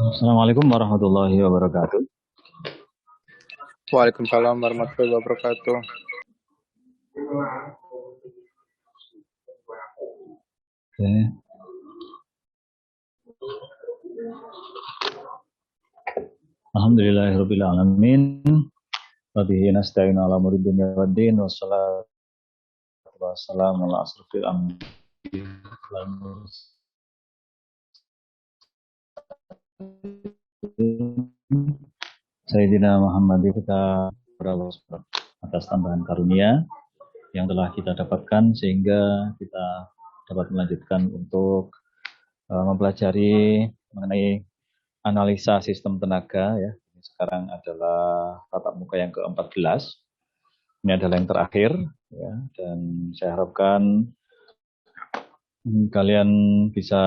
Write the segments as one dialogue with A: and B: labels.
A: Assalamualaikum warahmatullahi wabarakatuh.
B: Waalaikumsalam warahmatullahi wabarakatuh.
A: Oke. Alhamdulillahirabbil alamin. Wa bihi nasta'inu ala umuri dunya waddin wassalatu wassalamu ala asrofil anbiya'i wal mursalin Sayyidina Muhammad. Kita bersyukur atas tambahan karunia yang telah kita dapatkan sehingga kita dapat melanjutkan untuk mempelajari mengenai analisa sistem tenaga ya. Sekarang adalah tatap muka yang ke-14. Ini adalah yang terakhir ya, dan saya harapkan kalian bisa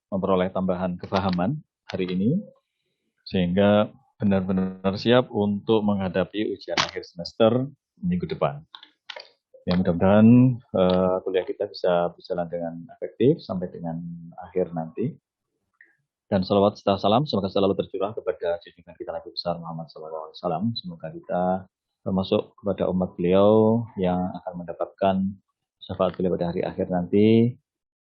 A: memperoleh tambahan kefahaman hari ini sehingga benar-benar siap untuk menghadapi ujian akhir semester minggu depan. Ya, mudah-mudahan kuliah kita bisa berjalan dengan efektif sampai dengan akhir nanti. Dan salawat serta salam semoga selalu tercurah kepada junjungan kita Nabi besar Muhammad SAW. Semoga kita termasuk kepada umat beliau yang akan mendapatkan syafaat beliau pada hari akhir nanti.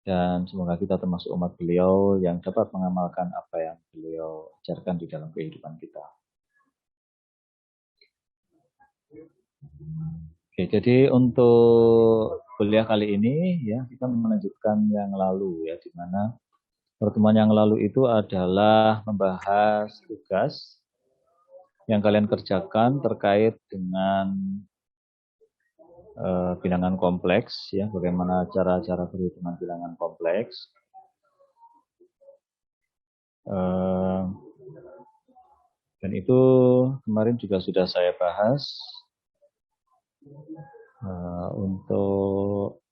A: Dan semoga kita termasuk umat beliau yang dapat mengamalkan apa yang beliau ajarkan di dalam kehidupan kita. Oke, jadi untuk kuliah kali ini ya kita melanjutkan yang lalu ya, di mana pertemuan yang lalu itu adalah membahas tugas yang kalian kerjakan terkait dengan bilangan kompleks ya, bagaimana cara-cara perhitungan bilangan kompleks. Dan itu kemarin juga sudah saya bahas untuk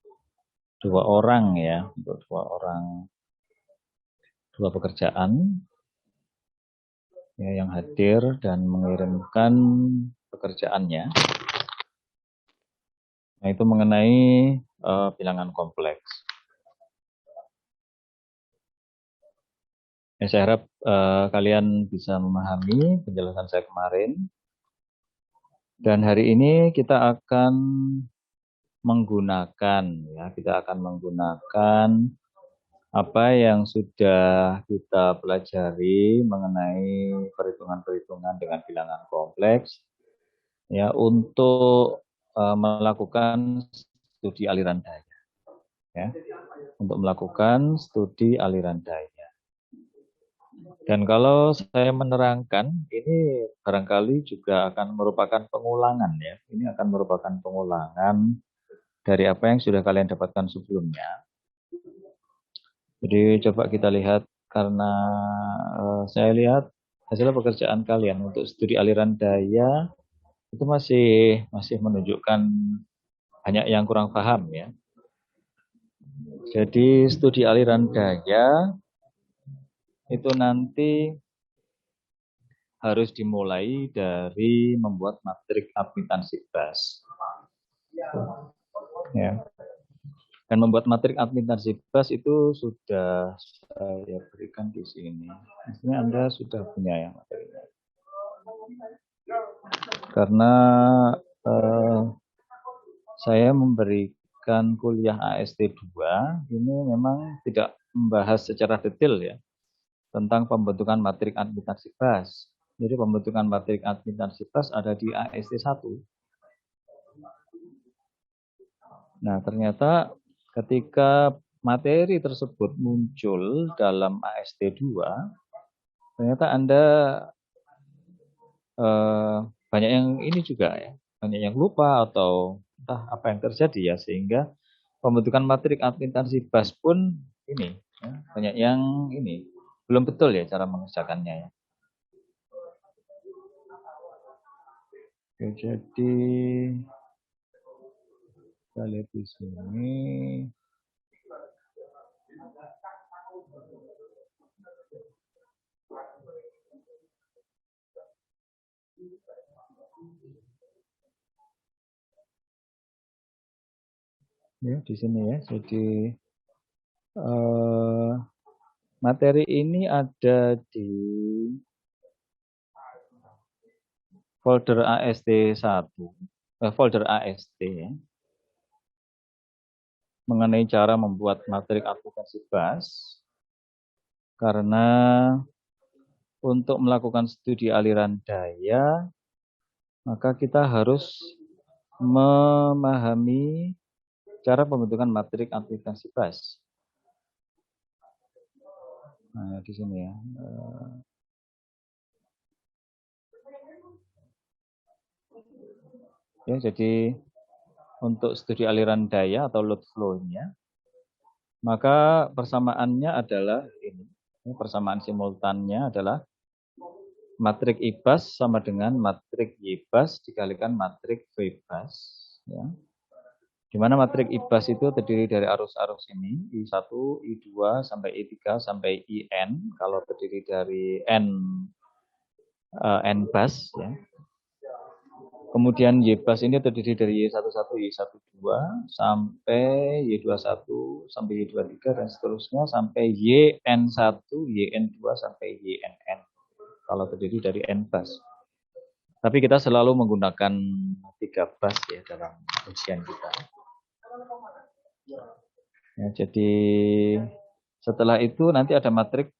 A: dua orang ya, untuk dua pekerjaan ya, yang hadir dan mengirimkan pekerjaannya. Nah, itu mengenai bilangan kompleks. Ya, saya harap kalian bisa memahami penjelasan saya kemarin. Dan hari ini kita akan menggunakan apa yang sudah kita pelajari mengenai perhitungan-perhitungan dengan bilangan kompleks ya, untuk melakukan studi aliran daya ya, untuk melakukan studi aliran daya. Dan kalau saya menerangkan, ini barangkali juga akan merupakan pengulangan ya. Ini akan merupakan pengulangan dari apa yang sudah kalian dapatkan sebelumnya. Jadi coba kita lihat, karena saya lihat hasil pekerjaan kalian untuk studi aliran daya itu masih menunjukkan banyak yang kurang paham ya. Jadi studi aliran daya itu nanti harus dimulai dari membuat matrik admitansi bas. Ya. Dan membuat matrik admitansi bas itu sudah saya berikan di sini. Maksudnya Anda sudah punya yang materinya. Karena saya memberikan kuliah AST 2 ini memang tidak membahas secara detail ya tentang pembentukan matrik admitansi bas. Jadi pembentukan matrik admitansi bas ada di AST 1. Nah, ternyata ketika materi tersebut muncul dalam AST 2, ternyata Anda banyak yang ini juga ya, banyak yang lupa atau entah apa yang terjadi ya, sehingga pembentukan matrik admitansi bas pun ini ya, banyak yang ini belum betul ya cara mengerjakannya ya. Oke, jadi kita lihat di sini. Ya, di sini ya. Jadi materi ini ada di folder AST1, folder AST ya, mengenai cara membuat matrik aplikasi bus. Karena untuk melakukan studi aliran daya, maka kita harus memahami cara pembentukan matrik aplikasi bus. Nah, di sini ya. Ya, jadi untuk studi aliran daya atau load flow-nya, maka persamaannya adalah ini. Persamaan simultannya adalah matrik IBAS sama dengan matrik YBAS dikalikan matrik VBAS. Ya. Di mana matrik IBAS itu terdiri dari arus-arus ini, I1, I2, sampai I3, sampai IN. Kalau terdiri dari N bus, ya. Kemudian YBAS ini terdiri dari Y11, Y12, sampai Y21, sampai Y23, dan seterusnya, sampai YN1, YN2, sampai YNN. Kalau terdiri dari N bus. Tapi kita selalu menggunakan 3 bus ya dalam ujian kita. Ya, jadi setelah itu nanti ada matrik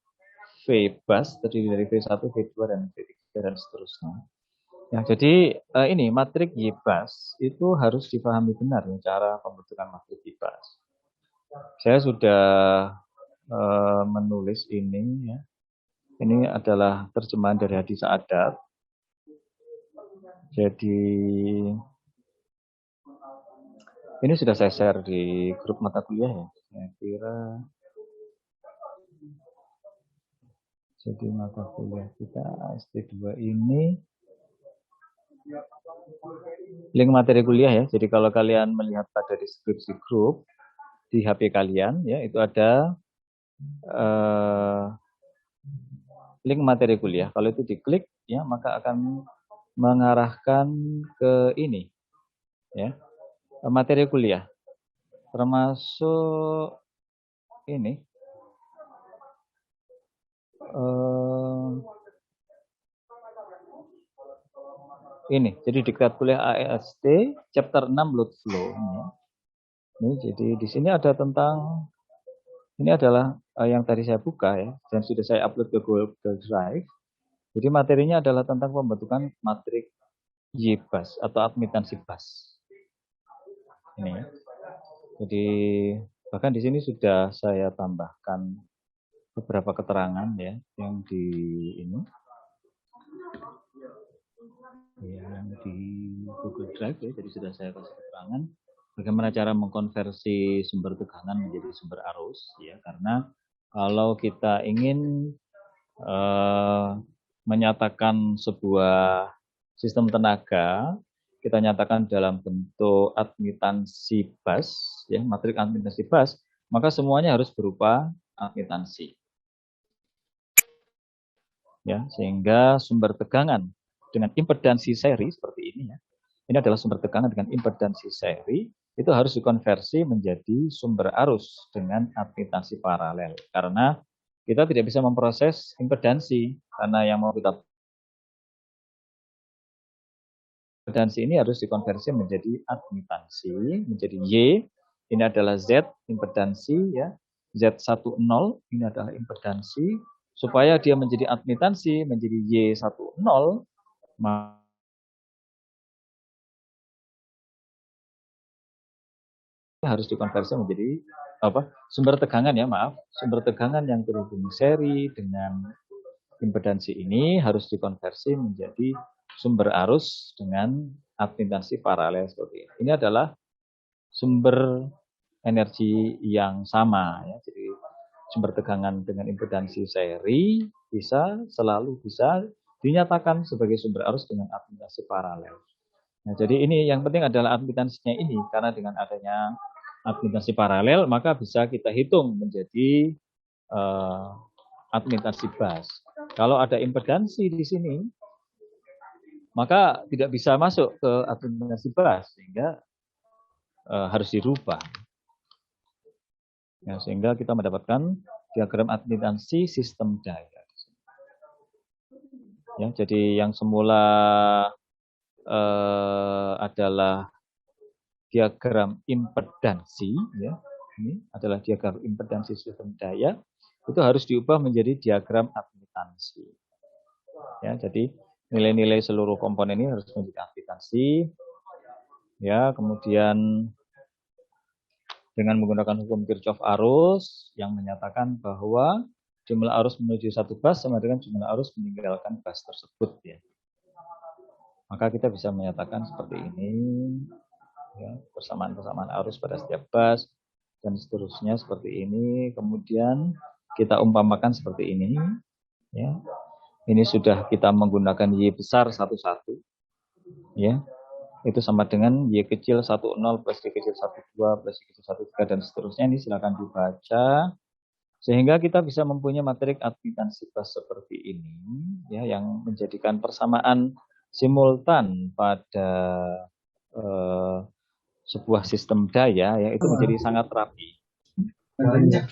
A: VBAS terdiri dari V1, V2, dan V3 dan seterusnya. Ya, jadi ini matrik YBAS itu harus dipahami benar ya, cara pembentukan matrik YBAS. Saya sudah menulis ini ya. Ini adalah terjemahan dari hadis adat. Jadi ini sudah saya share di grup mata kuliah ya. Saya kira jadi mata kuliah kita ST2 ini link materi kuliah ya. Jadi kalau kalian melihat pada deskripsi grup di HP kalian ya, itu ada link materi kuliah. Kalau itu diklik ya, maka akan mengarahkan ke ini ya, materi kuliah. Termasuk ini ini. Jadi diktat kuliah AEST chapter 6 load flow ya. Ini jadi di sini ada tentang ini adalah yang tadi saya buka ya, dan sudah saya upload ke Google Drive. Jadi materinya adalah tentang pembentukan matrik YBAS atau admitansi bus. Ini. Jadi bahkan di sini sudah saya tambahkan beberapa keterangan ya yang di ini. Yang di Google Drive ya, jadi sudah saya kasih keterangan bagaimana cara mengkonversi sumber tegangan menjadi sumber arus ya, karena kalau kita ingin menyatakan sebuah sistem tenaga, kita nyatakan dalam bentuk admitansi bus, ya, matrik admitansi bus, maka semuanya harus berupa admitansi. Ya, sehingga sumber tegangan dengan impedansi seri seperti ini ya. Ini adalah sumber tegangan dengan impedansi seri, itu harus dikonversi menjadi sumber arus dengan admitansi paralel. Karena kita tidak bisa memproses impedansi, karena yang mau kita impedansi ini harus dikonversi menjadi admitansi, menjadi Y, ini adalah Z, impedansi ya, Z10 ini adalah impedansi, supaya dia menjadi admitansi, menjadi Y10, harus dikonversi menjadi sumber tegangan ya, sumber tegangan yang terhubung seri dengan impedansi ini harus dikonversi menjadi sumber arus dengan admitansi paralel seperti ini. Ini adalah sumber energi yang sama ya. Jadi sumber tegangan dengan impedansi seri selalu bisa dinyatakan sebagai sumber arus dengan admitansi paralel. Nah, jadi ini yang penting adalah admitansinya ini, karena dengan adanya admitansi paralel maka bisa kita hitung menjadi admitansi bus. Kalau ada impedansi di sini, maka tidak bisa masuk ke admitansi bus, sehingga harus dirubah. Ya, sehingga kita mendapatkan diagram admitansi sistem daya. Ya, jadi yang semula adalah diagram impedansi, ya, ini adalah diagram impedansi sistem daya, itu harus diubah menjadi diagram admitansi. Ya, jadi nilai-nilai seluruh komponen ini harus menjadi admitansi. Ya, kemudian dengan menggunakan hukum Kirchhoff arus yang menyatakan bahwa jumlah arus menuju satu bus sama dengan jumlah arus meninggalkan bus tersebut, ya. Maka kita bisa menyatakan seperti ini, ya, persamaan-persamaan arus pada setiap bus dan seterusnya seperti ini. Kemudian kita umpamakan seperti ini, ya. Ini sudah kita menggunakan Y besar 11, ya. Itu sama dengan Y kecil 10 plus Y kecil 12 plus Y kecil 13 dan seterusnya. Ini silakan dibaca sehingga kita bisa mempunyai matrik admitansi bus seperti ini, ya, yang menjadikan persamaan simultan pada sebuah sistem daya, ya, itu menjadi sangat rapi.
C: Banyak.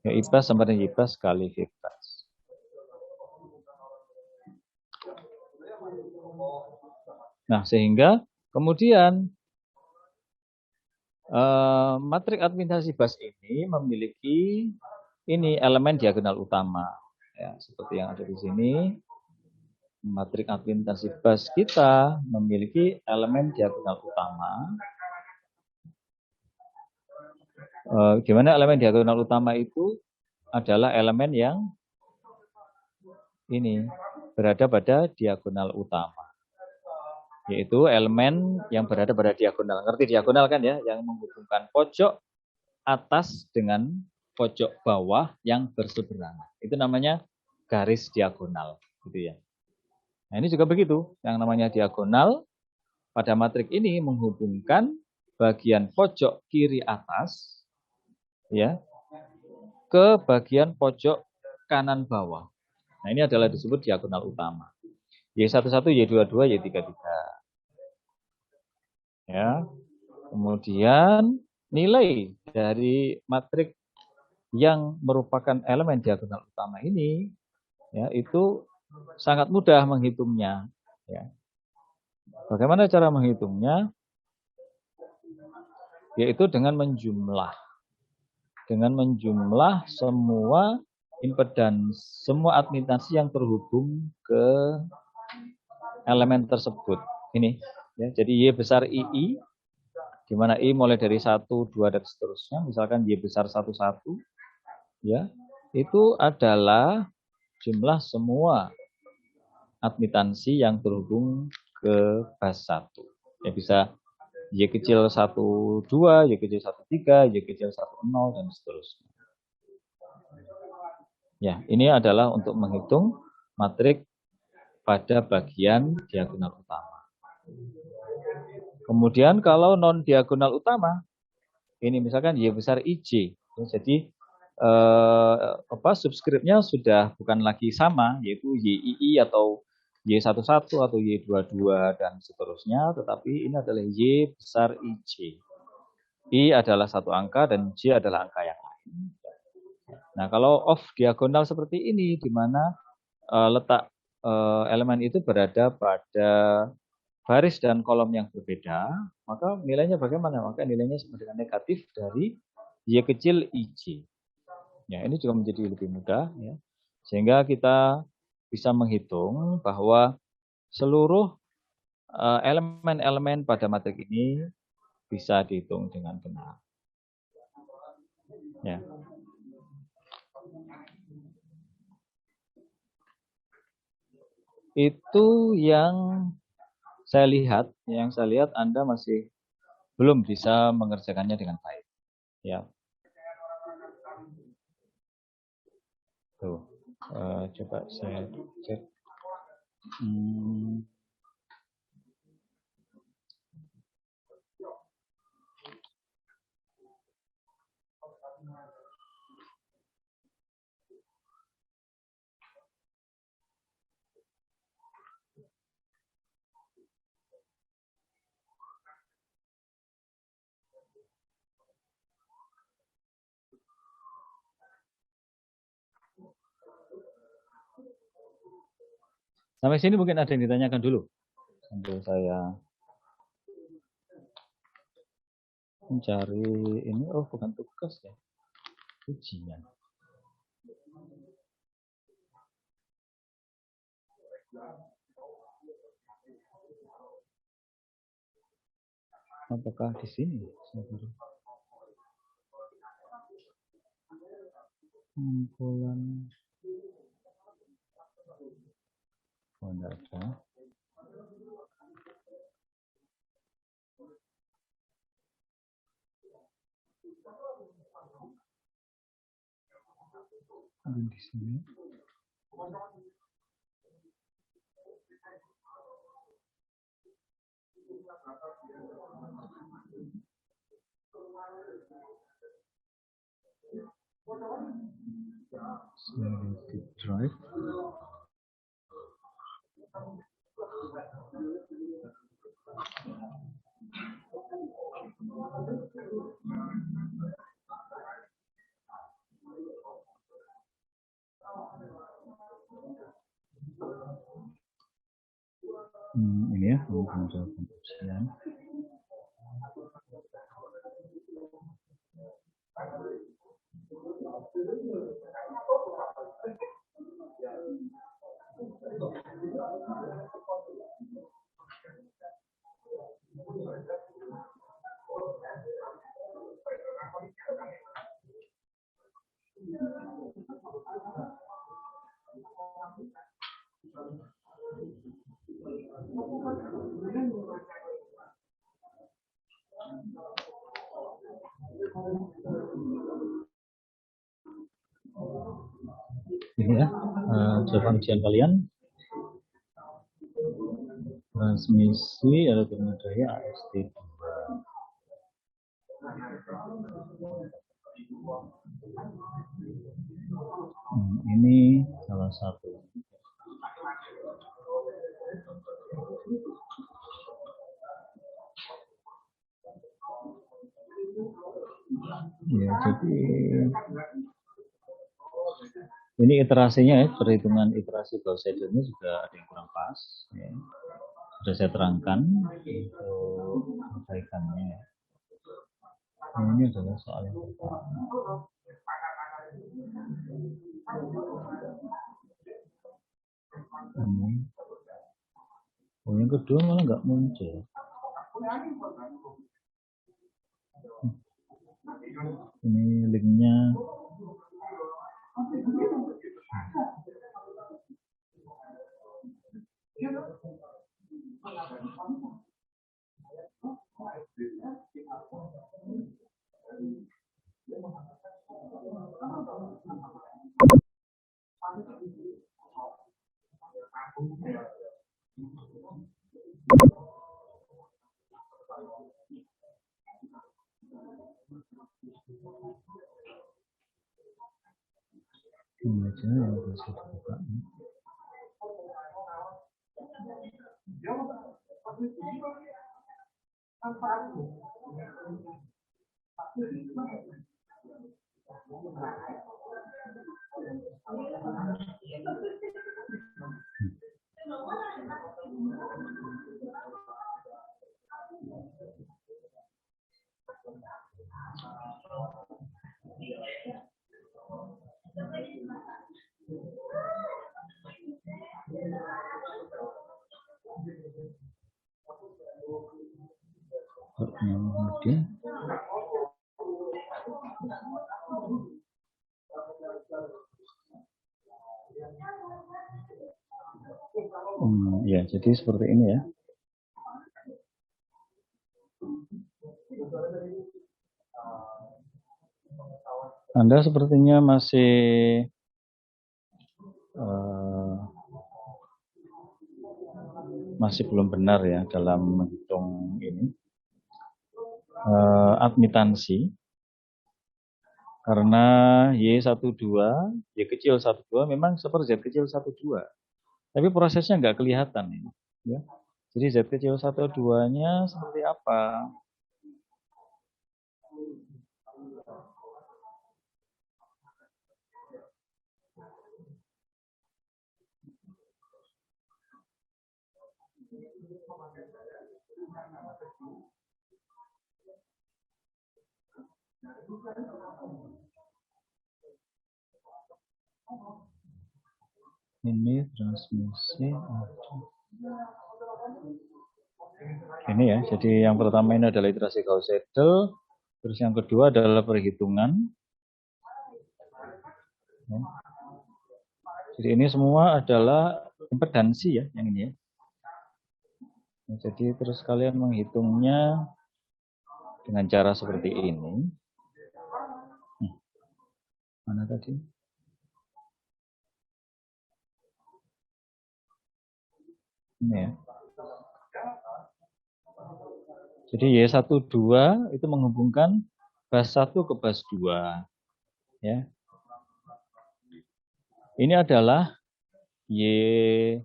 A: Ya, IPAS sama dengan IPAS kali VIPAS. Nah, sehingga kemudian matrik admitansi bus ini memiliki ini elemen diagonal utama, ya, seperti yang ada di sini. Matrik admitansi bus kita memiliki elemen diagonal utama. Gimana elemen diagonal utama itu adalah elemen yang ini berada pada diagonal utama, yaitu elemen yang berada pada diagonal. Ngerti diagonal kan, ya, yang menghubungkan pojok atas dengan pojok bawah yang berseberangan. Itu namanya garis diagonal, gitu ya. Nah, ini juga begitu. Yang namanya diagonal pada matrik ini menghubungkan bagian pojok kiri atas, ya, ke bagian pojok kanan bawah. Nah, ini adalah disebut diagonal utama. Y11, Y22, Y33. Ya. Kemudian nilai dari matrik yang merupakan elemen diagonal utama ini, ya, itu sangat mudah menghitungnya, ya. Bagaimana cara menghitungnya? Yaitu dengan menjumlah semua impedans, semua admitansi yang terhubung ke elemen tersebut. Ini, ya, jadi Y besar II, di mana I mulai dari 1, 2 dan seterusnya. Misalkan Y besar 1, 1, ya, itu adalah jumlah semua admitansi yang terhubung ke bus 1. Ya, bisa Y kecil 1, 2, Y kecil 1, 3, Y kecil 1, 0, dan seterusnya. Ya, ini adalah untuk menghitung matrik pada bagian diagonal utama. Kemudian kalau non diagonal utama, ini misalkan Y besar IJ. Jadi subskripnya sudah bukan lagi sama, yaitu YII atau Y11 atau Y22 dan seterusnya, tetapi ini adalah Y besar IJ. I adalah satu angka dan J adalah angka yang lain. Nah, kalau off diagonal seperti ini, di mana letak elemen itu berada pada baris dan kolom yang berbeda, maka nilainya bagaimana? Maka nilainya sama dengan negatif dari Y kecil IJ. Ya, ini juga menjadi lebih mudah, ya. Sehingga kita bisa menghitung bahwa seluruh elemen-elemen pada matrik ini bisa dihitung dengan benar. Ya. Itu yang saya lihat Anda masih belum bisa mengerjakannya dengan baik. Ya. Tuh, coba saya cek. Sampai sini mungkin ada yang ditanyakan dulu. Sambil saya mencari ini. Oh, bukan tugas ya. Ujian. Apakah di sini? Kumpulan. Oh, enggak ada. Di sini. Drive. Ini ya, menjawab ujian. Ini ya, jawaban ujian kalian. Transmisi elektron daya AST2. Ini salah satu. Ya, jadi ini iterasinya ya, perhitungan iterasi Gauss-Seidel-nya juga ada yang kurang pas. Ya. Sudah saya terangkan untuk perbaikannya. Ya. Ini adalah soal yang pertama. Oh, yang kedua malah nggak muncul. Ini linknya. Ini aja yang bisa dibuka. Kemudian ya, jadi seperti ini ya. Anda sepertinya masih belum benar ya dalam menghitung ini admitansi, karena Y12, Y kecil 12 memang seperti Z kecil 12, tapi prosesnya nggak kelihatan ini. Ya. Jadi Z kecil 12-nya seperti apa? Ini transmisi. Ini ya, jadi yang pertama ini adalah iterasi Gauss-Seidel, terus yang kedua adalah perhitungan. Ya. Jadi ini semua adalah impedansi ya, yang ini ya. Nah, jadi terus kalian menghitungnya dengan cara seperti ini. Mana tadi? Ini ya. Jadi Y12 itu menghubungkan bus 1 ke bus 2. Ya. Ini adalah ini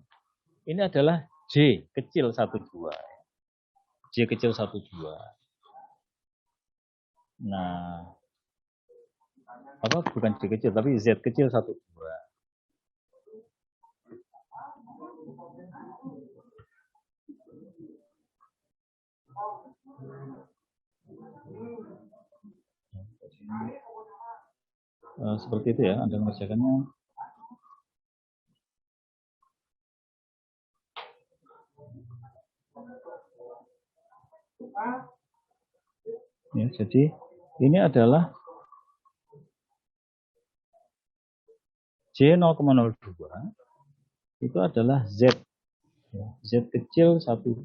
A: adalah J kecil 12. J kecil 12. Nah, apa bukan J kecil tapi Z kecil 12. Seperti itu ya, Anda mengerjakannya. Ya, jadi ini adalah J 0,02 itu adalah Z. Ya, Z kecil 12.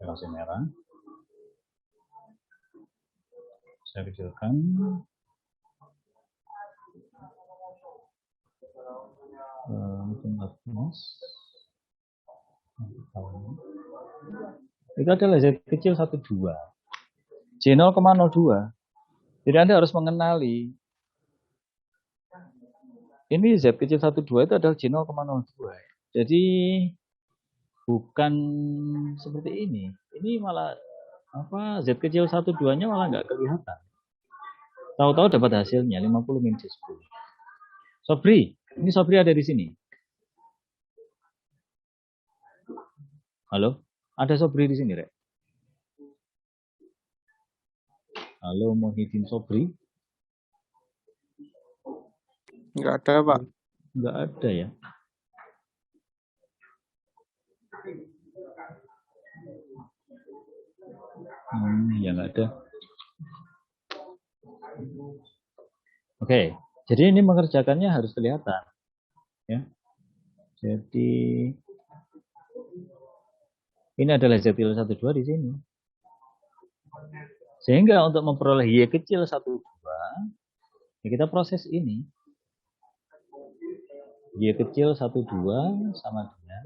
A: Kasih merah. Saya kecilkan. Itu adalah Z kecil 12. J 0,02. Jadi Anda harus mengenali. Ini Z kecil 12 itu adalah J 0,02. Jadi bukan seperti ini. Ini malah apa Z kecil 12-nya malah nggak kelihatan. Tahu-tahu dapat hasilnya 50 min 10. Sobri, ini Sobri ada di sini. Halo, ada Sobri di sini, Rek? Halo, Muhyiddin Sobri?
B: Nggak ada, Pak.
A: Nggak ada ya. Ya nggak ada. Oke, jadi ini mengerjakannya harus kelihatan, ya. Jadi ini adalah Z kecil 12 di sini. Sehingga untuk memperoleh Y kecil 12, ya kita proses ini. Y kecil 12 sama dengan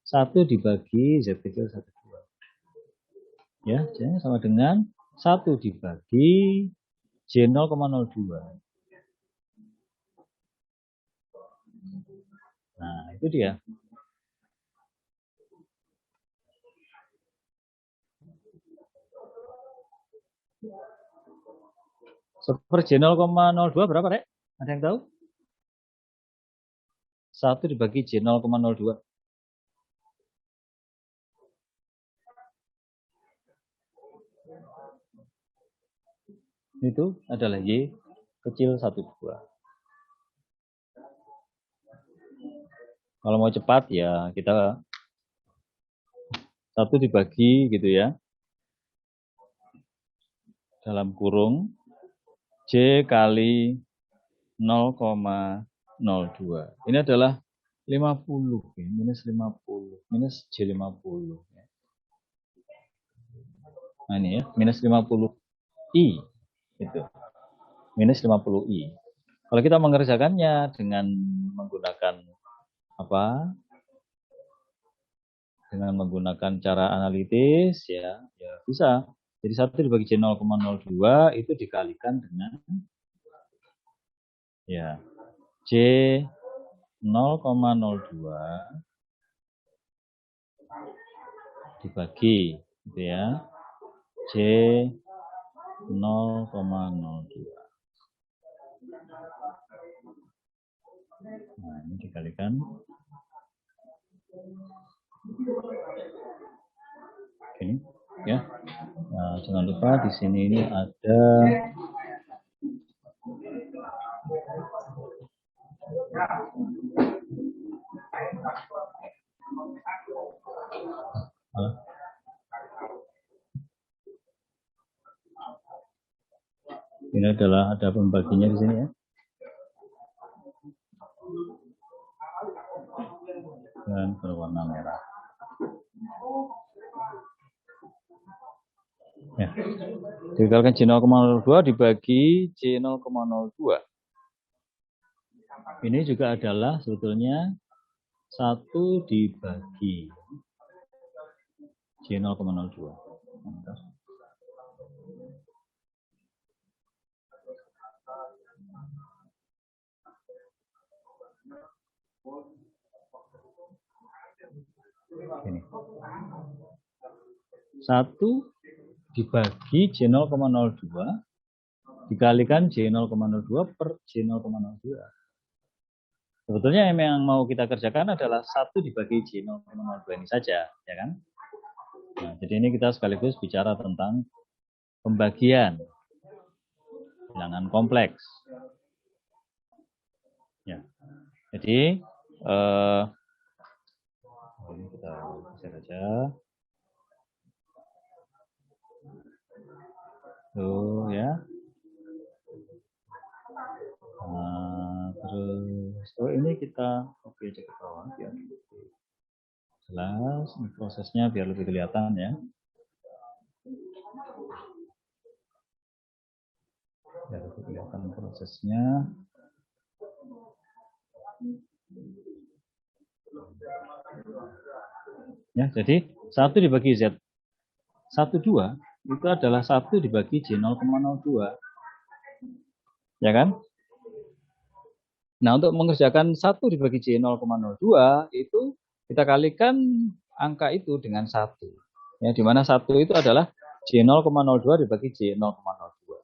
A: 1 dibagi Z kecil 12. Ya, jadi sama dengan 1 dibagi J 0,02. Nah, itu dia. Super J 0,02 berapa, Rek? Ada yang tahu? 1 dibagi J 0,02. Itu adalah Y kecil 12. Kalau mau cepat ya kita 1 dibagi gitu ya. Dalam kurung J kali 0,02. Ini adalah 50 ya, minus 50, minus J50 ya. Nah ini ya, minus 50 I itu. Minus 50 I. Kalau kita mengerjakannya dengan menggunakan apa? Dengan menggunakan cara analitis ya bisa. Jadi 1 dibagi J 0,02 itu dikalikan dengan ya J 0,02 dibagi gitu ya J 0,02. Nah, ini dikalikan. Ini ya. Nah, jangan lupa di sini ini ada ini adalah ada pembaginya di sini ya. Dan berwarna merah. Ya. Dikalikan C0,02 dibagi C0,02. Ini juga adalah sebetulnya 1 dibagi C0,02. Ini. 1 dibagi J0,02 dikalikan J0,02 per J0,02. Sebetulnya yang mau kita kerjakan adalah 1 dibagi J0,02 ini saja, ya kan? Nah, jadi ini kita sekaligus bicara tentang pembagian bilangan kompleks. Ya. Jadi ini kita geser aja. Tuh ya. Nah, terus ini kita cek ke bawah biar jelas ini prosesnya biar lebih kelihatan ya. Biar lebih kelihatan prosesnya. Ya, jadi 1 dibagi Z 12 itu adalah 1 dibagi J0,02. Ya kan? Nah, untuk mengerjakan 1 dibagi J0,02 itu kita kalikan angka itu dengan 1. Ya, di mana 1 itu adalah J0,02 dibagi J0,02.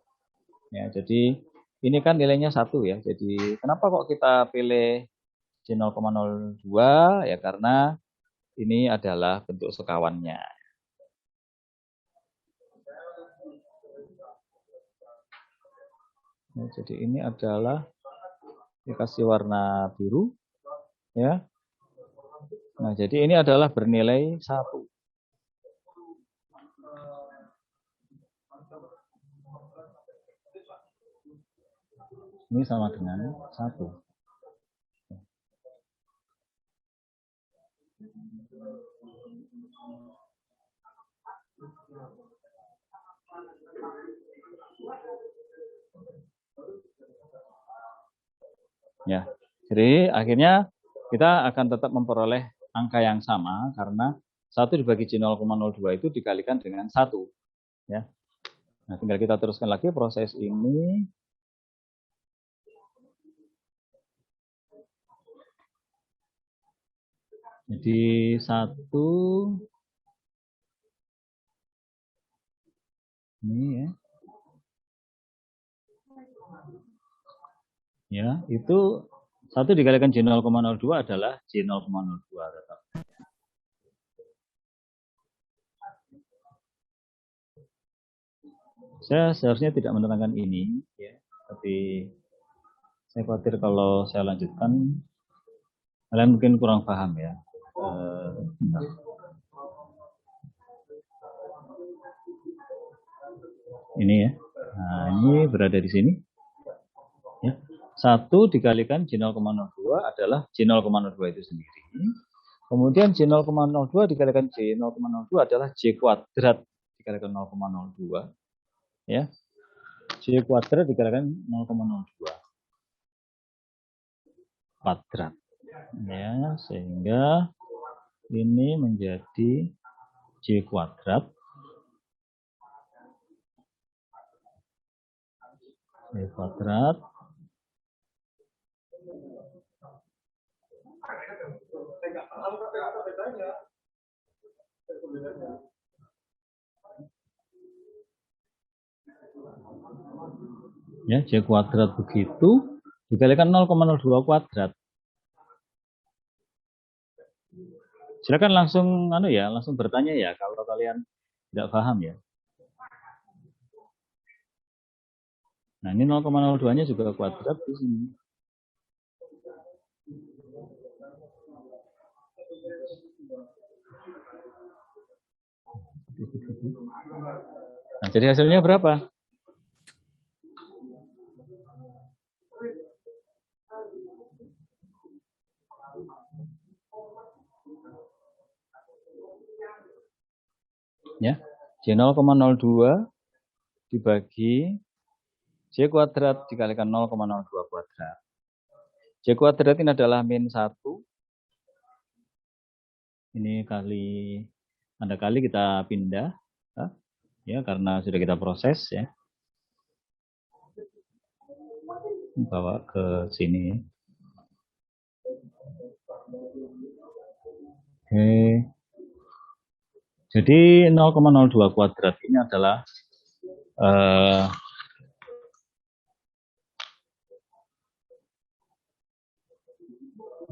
A: Ya, jadi ini kan nilainya 1 ya. Jadi kenapa kok kita pilih J0,02? Ya karena ini adalah bentuk sekawannya. Ya, jadi ini adalah dikasih warna biru ya. Nah, jadi ini adalah bernilai 1. Ini sama dengan 1. Ya, jadi akhirnya kita akan tetap memperoleh angka yang sama karena 1 dibagi J0,02 itu dikalikan dengan 1. Ya. Nah, tinggal kita teruskan lagi proses ini. Jadi 1 ini ya. Ya, itu 1 dikalikan J0,02 adalah J0,02 tetap. Saya seharusnya tidak menerangkan ini, ya, tapi saya khawatir kalau saya lanjutkan, kalian mungkin kurang paham ya. Ini ya, nah ini berada di sini. Ya. 1 dikalikan J0,02 adalah J0,02 itu sendiri. Kemudian J0,02 dikalikan J0,02 adalah J kuadrat dikalikan 0,02. Ya. J kuadrat dikalikan 0,02 kuadrat. Ya, sehingga ini menjadi J kuadrat. J kuadrat. Ya, J kuadrat begitu. dikalikan 0,02 kuadrat. Silakan langsung langsung bertanya ya kalau kalian tidak paham ya. Nah, ini 0,02-nya juga kuadrat di sini. Nah, jadi hasilnya berapa? Ya, J 0,02 dibagi J kuadrat dikalikan 0,02 kuadrat. J kuadrat ini adalah min 1. Ini ada kali kita pindah ya karena sudah kita proses ya. Bawa ke sini. Oke. Jadi 0,02 kuadrat ini adalah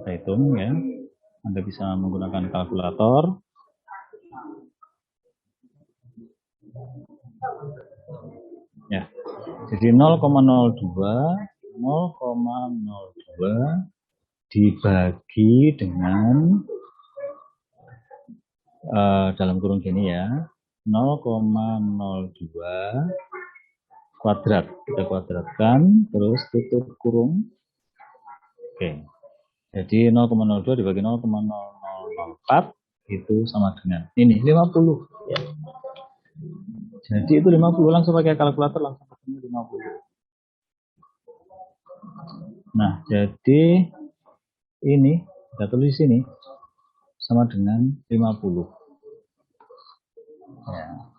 A: kita hitung ya. Anda bisa menggunakan kalkulator. Ya. Jadi 0,02 dibagi dengan dalam kurung gini ya, 0,02 kuadrat. Kita kuadratkan, terus tutup kurung. Oke. Jadi 0,02 dibagi 0,0004 itu sama dengan ini 50 ya. Jadi itu 50, langsung pakai kalkulator langsung ketemu 50. Nah, jadi ini kita tulis sini sama dengan 50. Ya.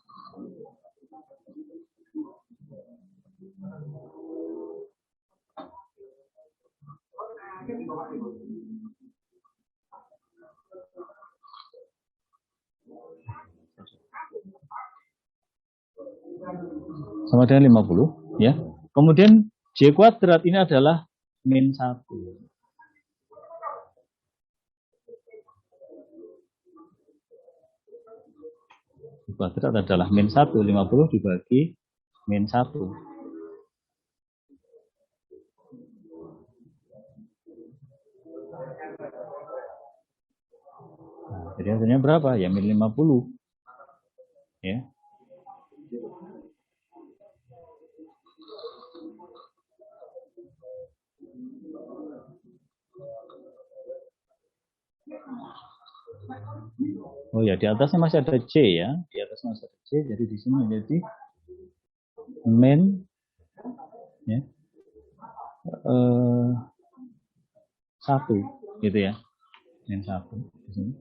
A: Sama dengan 50 ya. Kemudian J kuadrat ini adalah min 1. J kuadrat adalah min 1, 50 dibagi min 1. Nah, jadi hasilnya berapa? Ya min 50. Ya. Oh ya, di atasnya masih ada C ya. Di atasnya masih ada C, jadi di sini menjadi min ya. 1 gitu ya. Min 1 di sini.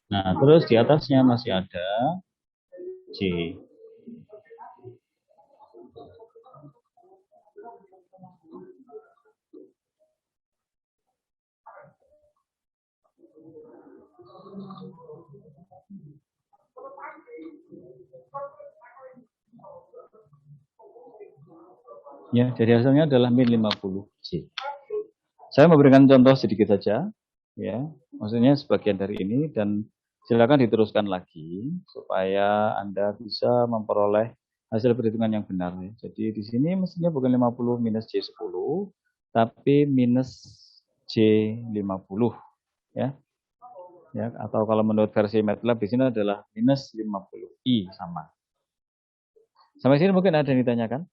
A: Nah, terus di atasnya masih ada C. Ya, jadi hasilnya adalah min 50C. Saya memberikan contoh sedikit saja, ya, maksudnya sebagian dari ini, dan silakan diteruskan lagi supaya Anda bisa memperoleh hasil perhitungan yang benar. Ya. Jadi di sini mestinya bukan 50 minus J10, tapi minus J50, ya. Ya, atau kalau menurut versi MATLAB di sini adalah minus 50I sama. Sampai sini mungkin ada yang ditanyakan?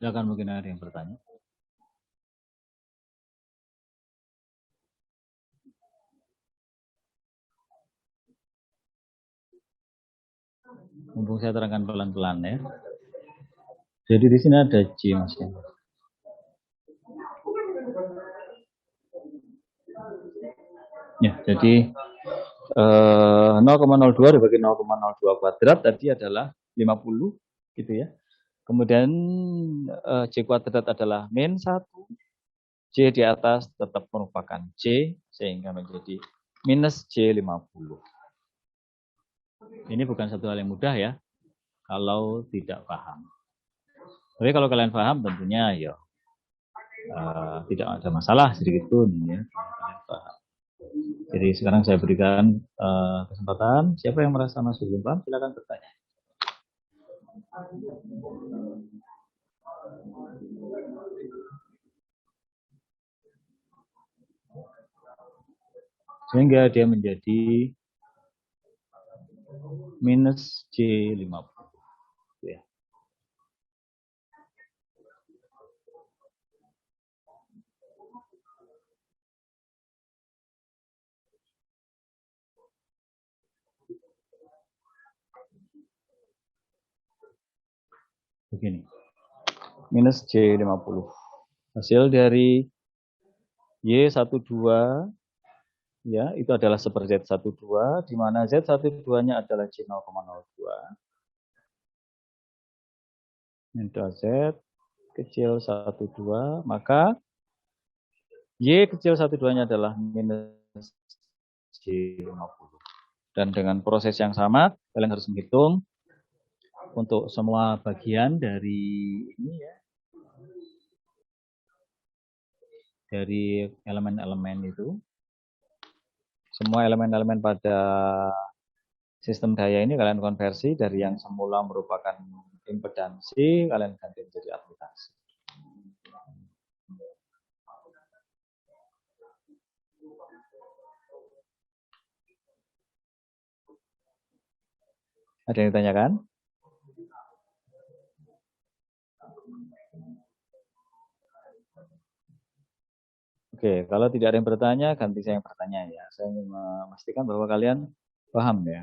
A: Silakan, mungkin ada yang bertanya. Mumpung saya terangkan pelan-pelan ya. Jadi di sini ada J Mas ya. Ya, jadi 0,02 dibagi 0,02 kuadrat tadi adalah 50 gitu ya. Kemudian J kuadrat adalah min 1. J di atas tetap merupakan J sehingga menjadi minus J50. Ini bukan satu hal yang mudah ya, kalau tidak paham. Tapi kalau kalian paham tentunya ya tidak ada masalah sedikit pun ya. Jadi sekarang saya berikan kesempatan, siapa yang merasa masih belum paham silakan bertanya. Sehingga dia menjadi minus J50. Ya. Begini. Minus J50. Hasil dari Y12 ya, itu adalah seper Z12, di mana Z12-nya adalah J0,02. Minta Z kecil 12, maka Y kecil 12-nya adalah minus J50. Dan dengan proses yang sama, kalian harus menghitung untuk semua bagian dari ini ya, dari elemen-elemen itu. Semua elemen-elemen pada sistem daya ini kalian konversi dari yang semula merupakan impedansi, kalian ganti menjadi admittansi. Ada yang ditanyakan? Oke, kalau tidak ada yang bertanya, ganti saya yang bertanya ya. Saya ingin memastikan bahwa kalian paham ya.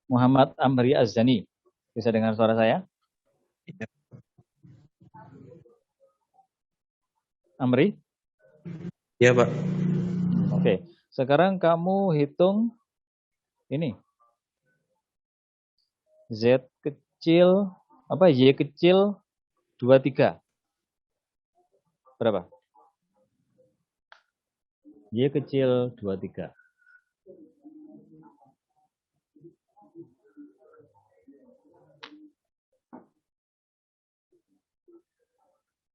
A: Muhammad Amri Azani, bisa dengar suara saya? Amri?
C: Iya, Pak.
A: Oke, sekarang kamu hitung ini. Z kecil, Y kecil 23. Berapa? Y kecil 23.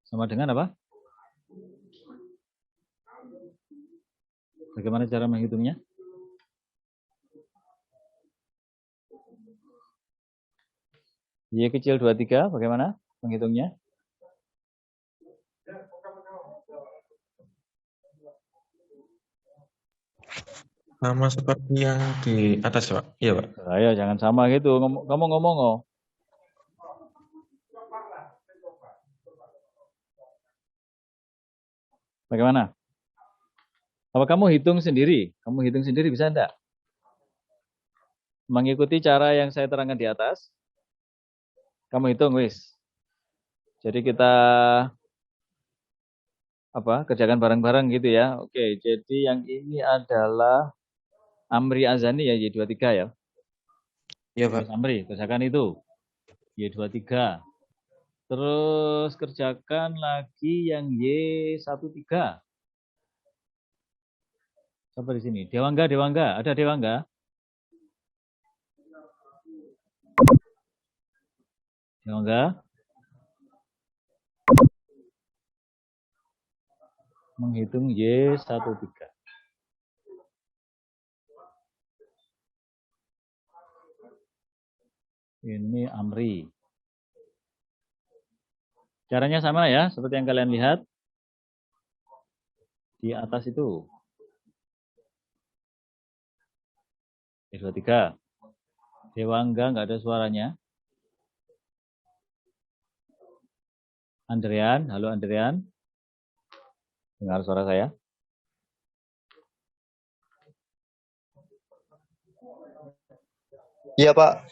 A: Sama dengan apa? Bagaimana cara menghitungnya? Y kecil 23, bagaimana menghitungnya?
C: Sama seperti yang di atas, Pak. Iya, Pak.
A: Ayo, jangan sama gitu. Kamu ngomong oh. Bagaimana? Apa kamu hitung sendiri? Kamu hitung sendiri bisa enggak? Mengikuti cara yang saya terangkan di atas. Kamu hitung, wis. Jadi kita kerjakan bareng-bareng gitu ya. Oke, jadi yang ini adalah Amri Azani ya, Y23 ya.
C: Iya, Pak.
A: Mas Amri, kerjakan itu. Y23. Terus kerjakan lagi yang Y13. Siapa di sini? Dewangga. Ada Dewangga? Dewangga? Menghitung Y13. Ini Amri. Caranya sama ya, seperti yang kalian lihat di atas itu. Y23. Dewangga nggak ada suaranya. Andrean, halo Andrean. Dengar suara saya?
D: Iya, Pak.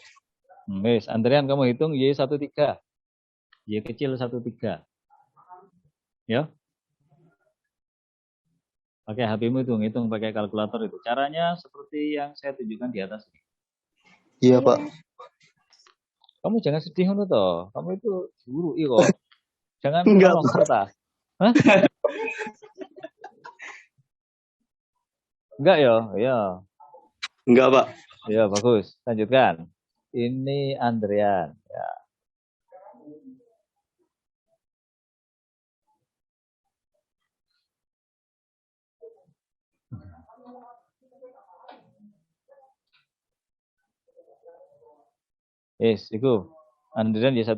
A: Wes, Andrean kamu hitung Y13. Y kecil 13. Ya. Pakai HP-mu itu, hitung pakai kalkulator itu. Caranya seperti yang saya tunjukkan di atas.
D: Iya, Pak.
A: Kamu jangan sedih ngono toh. Kamu itu guru kok. Jangan
D: Enggak,
A: nolong
D: Pak.
A: ta. Hah? Enggak ya? Ya.
D: Enggak, Pak.
A: Ya, bagus. Lanjutkan. Ini Andrian. Ya. Itu. Andrian Y13.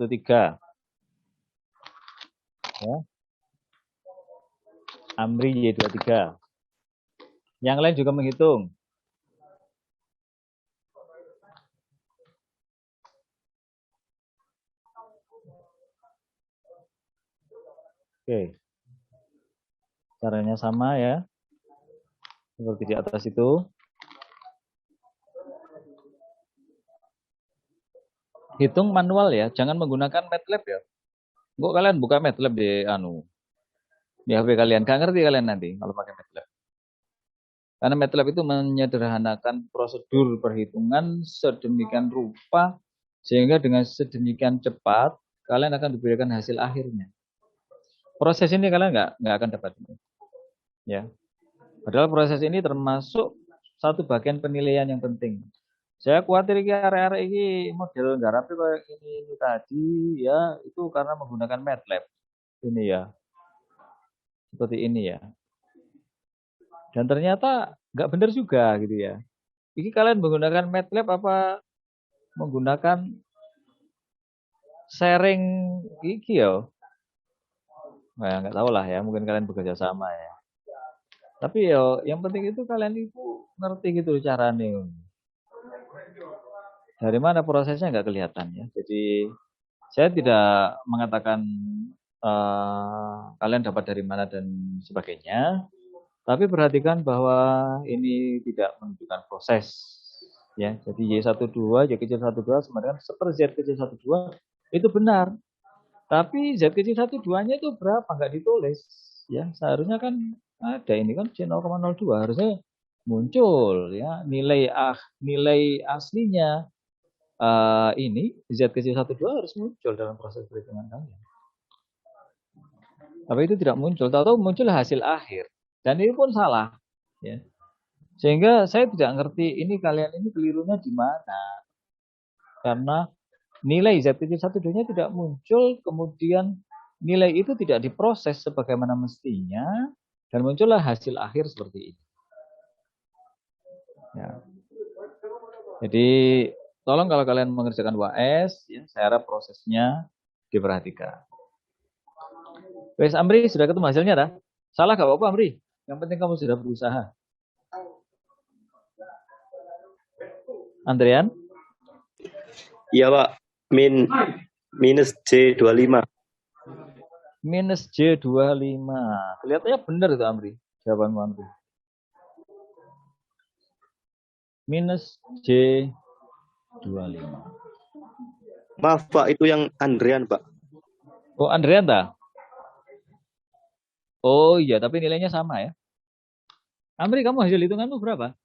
A: Ya. Amri Y23. Yang lain juga menghitung. Oke. Caranya sama ya. Seperti di atas itu. Hitung manual ya, jangan menggunakan MATLAB ya. Kok kalian buka MATLAB di HP kalian? Gak ngerti kalian nanti kalau pakai MATLAB. Karena MATLAB itu menyederhanakan prosedur perhitungan sedemikian rupa sehingga dengan sedemikian cepat kalian akan diberikan hasil akhirnya. Proses ini kalian nggak akan dapat, ya. Padahal proses ini termasuk satu bagian penilaian yang penting. Saya khawatir area-area ini model garape kayak ini tadi ya itu karena menggunakan MATLAB ini ya, seperti ini ya. Dan ternyata nggak benar juga gitu ya. Ini kalian menggunakan MATLAB apa menggunakan sharing iki ya? Nah, nggak tahu lah ya, mungkin kalian bekerja sama ya. Tapi ya yang penting itu kalian itu ngerti gitu caranya. Dari mana prosesnya nggak kelihatan ya. Jadi saya tidak mengatakan kalian dapat dari mana dan sebagainya. Tapi perhatikan bahwa ini tidak menunjukkan proses. Ya, jadi Y12, Y kecil 12 sama dengan seper Z kecil 12 itu benar. Tapi Z kecil 12-nya itu berapa? Nggak ditulis. Ya, seharusnya kan ada ini kan C0,02 harusnya muncul ya nilai aslinya ini Z kecil 12 harus muncul dalam proses perhitungan kalian. Tapi itu tidak muncul, tahu-tahu muncul hasil akhir. Dan ini pun salah. Ya. Sehingga saya tidak ngerti ini kalian ini kelirunya di mana. Karena nilai Z kecil 12-nya tidak muncul, kemudian nilai itu tidak diproses sebagaimana mestinya, dan muncullah hasil akhir seperti ini. Ya. Jadi tolong kalau kalian mengerjakan UAS, ya, saya harap prosesnya diperhatikan. Wes Amri, sudah ketemu hasilnya dah? Salah gak apa-apa Amri, yang penting kamu sudah berusaha. Andrian?
D: Iya, Pak. Minus J25.
A: Minus J25. Kelihatannya benar itu Amri. Jawabanmu Amri. Minus J25.
D: Maaf, Pak. Itu yang Andrian, Pak.
A: Oh, Andrian tak? Oh iya, tapi nilainya sama ya. Amri, kamu hasil hitunganmu berapa?